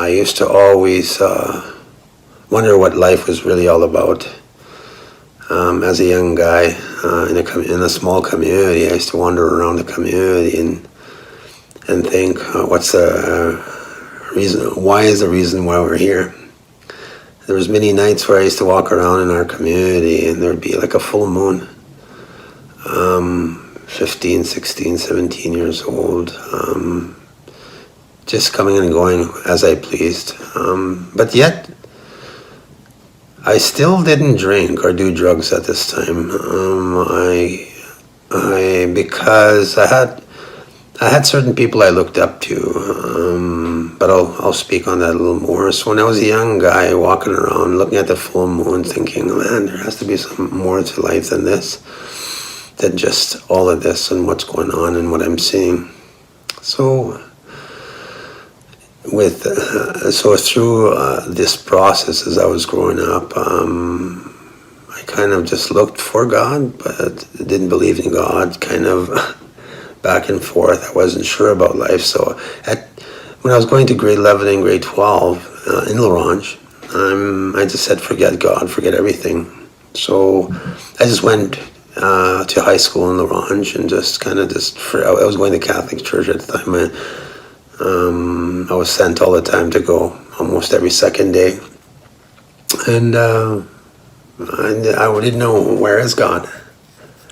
I used to always wonder what life was really all about. As a young guy in a small community, I used to wander around the community and think, what's the reason? Why is the reason why we're here? There was many nights where I used to walk around in our community, and there'd be like a full moon. 15, 16, 17 years old, just coming and going as I pleased. But yet, I still didn't drink or do drugs at this time. Because I had certain people I looked up to, but I'll speak on that a little more. So when I was a young guy walking around, looking at the full moon, thinking, man, there has to be some more to life than this, than just all of this and what's going on and what I'm seeing. So through this process as I was growing up, I kind of just looked for God, but didn't believe in God, kind of back and forth. I wasn't sure about life. So when I was going to grade 11 and grade 12 in L'Orange, I just said, forget God, forget everything. So I just went to high school in L'Orange and I was going to Catholic church at the time. I was sent all the time to go, almost every second day. And I didn't know, where is God?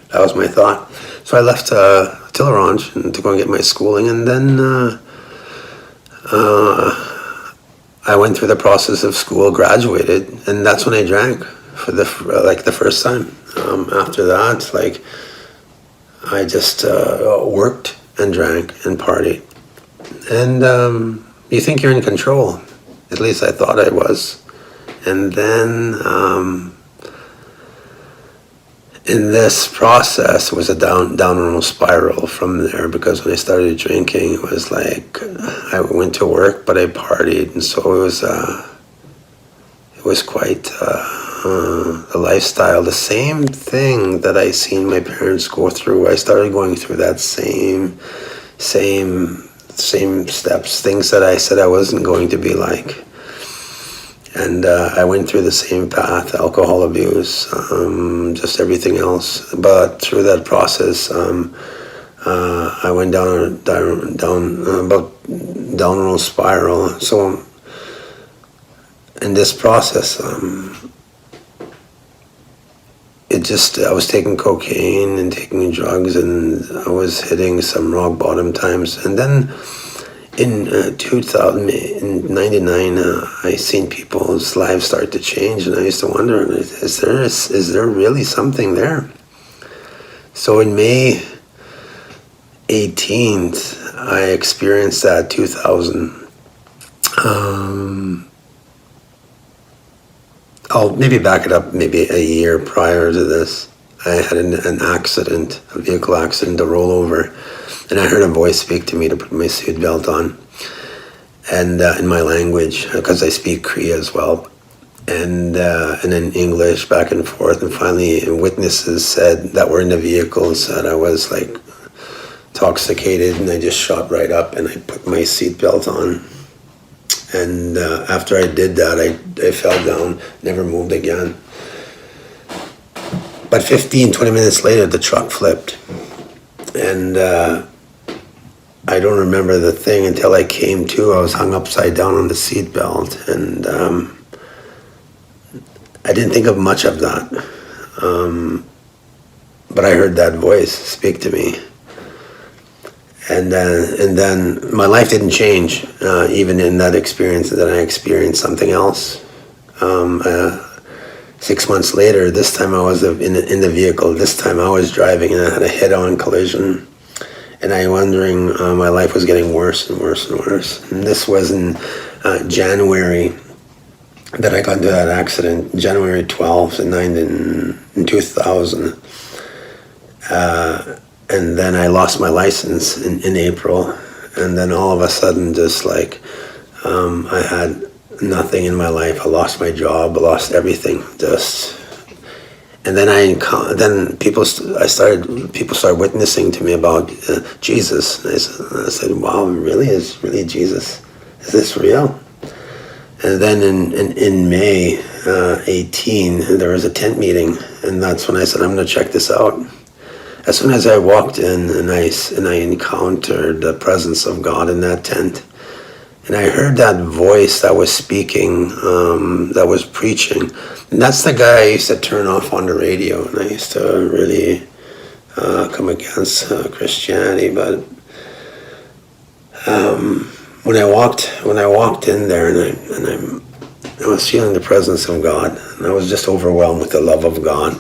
That was my thought. So I left to L'Orange to go and get my schooling, and then I went through the process of school, graduated, and that's when I drank for the first time. After that, I just worked and drank and partied. And you think you're in control. At least I thought I was. And then in this process, it was a downward spiral from there, because when I started drinking, it was like I went to work, but I partied. And so it was quite a lifestyle. The same thing that I seen my parents go through, I started going through that same steps, things that I said I wasn't going to be like. And I went through the same path, alcohol abuse, just everything else. But through that process, I went down a downward spiral. So in this process, I was taking cocaine and taking drugs, and I was hitting some rock bottom times. And then in 1999, I seen people's lives start to change, and I used to wonder, is there really something there? So in May 18th, I experienced that 2000. I'll maybe back it up maybe a year prior to this. I had an accident, a vehicle accident, a rollover, and I heard a voice speak to me to put my seatbelt on, and in my language, because I speak Cree as well, and in English, back and forth, and finally witnesses said that were in the vehicle said I was like intoxicated, and I just shot right up and I put my seatbelt on. And after I did that, I fell down, never moved again. But 15, 20 minutes later, the truck flipped. And I don't remember the thing until I came to. I was hung upside down on the seatbelt. And I didn't think of much of that. But I heard that voice speak to me. And then my life didn't change, even in that experience. Then I experienced something else. 6 months later, this time I was in the vehicle. This time I was driving, and I had a head-on collision. And I wondering, my life was getting worse and worse and worse. And this was in January that I got into that accident, January 12th in 2000. And then I lost my license in April, and then all of a sudden, just like I had nothing in my life. I lost my job, I lost everything. And then people started witnessing to me about Jesus. And I said, "Wow, really? Is really Jesus? Is this real?" And then in May 18, there was a tent meeting, and that's when I said, I'm going to check this out. As soon as I walked in and I encountered the presence of God in that tent, and I heard that voice that was speaking, that was preaching. And that's the guy I used to turn off on the radio, and I used to really come against Christianity. But when I walked in there, and I was feeling the presence of God, and I was just overwhelmed with the love of God.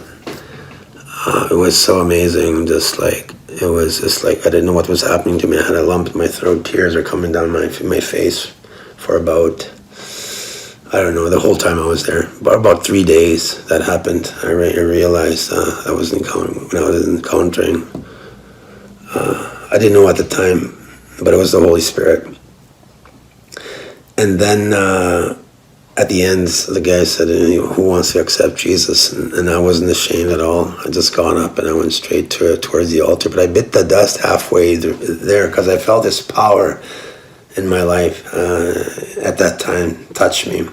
It was so amazing. It was just like I didn't know what was happening to me. I had a lump in my throat. Tears are coming down my face for about, I don't know, the whole time I was there. But about 3 days that happened. I realized I was encountering. I didn't know at the time, but it was the Holy Spirit. And then at the end, the guy said, who wants to accept Jesus? And I wasn't ashamed at all. I just got up and I went straight towards the altar. But I bit the dust halfway there because I felt this power in my life at that time touch me.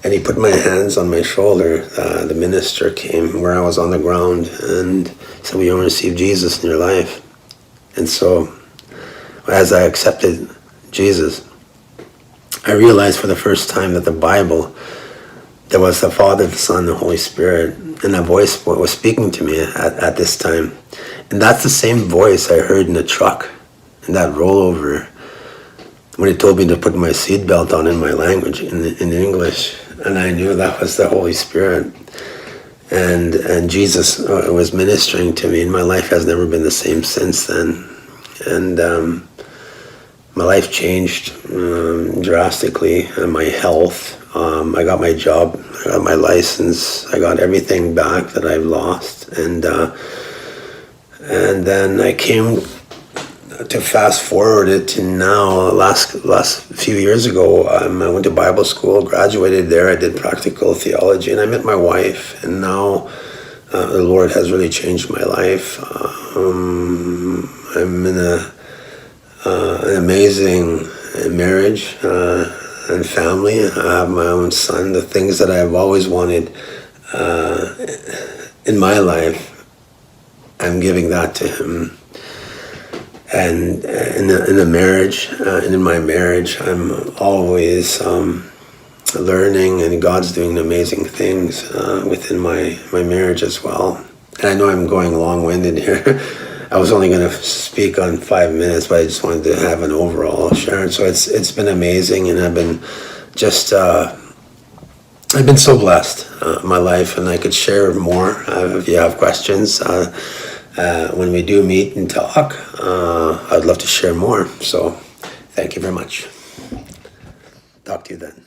And he put my hands on my shoulder. The minister came where I was on the ground and said, well, you want to receive Jesus in your life? And so as I accepted Jesus, I realized for the first time that the Bible, there was the Father, the Son, the Holy Spirit, and a voice was speaking to me at this time. And that's the same voice I heard in the truck, in that rollover, when he told me to put my seatbelt on in my language, in English. And I knew that was the Holy Spirit. And Jesus was ministering to me, and my life has never been the same since then. And my life changed drastically, and my health. I got my job, I got my license, I got everything back that I've lost, and then I came to fast forward it to now. Last few years ago, I went to Bible school, graduated there. I did practical theology, and I met my wife, and now the Lord has really changed my life. I'm in an amazing marriage and family. I have my own son. The things that I've always wanted in my life, I'm giving that to him. And in a marriage, and in my marriage, I'm always learning, and God's doing amazing things within my marriage as well. And I know I'm going long-winded here. I was only going to speak on 5 minutes, but I just wanted to have an overall share. So it's been amazing, and I've been just I've been so blessed in my life, and I could share more if you have questions. When we do meet and talk, I'd love to share more. So thank you very much. Talk to you then.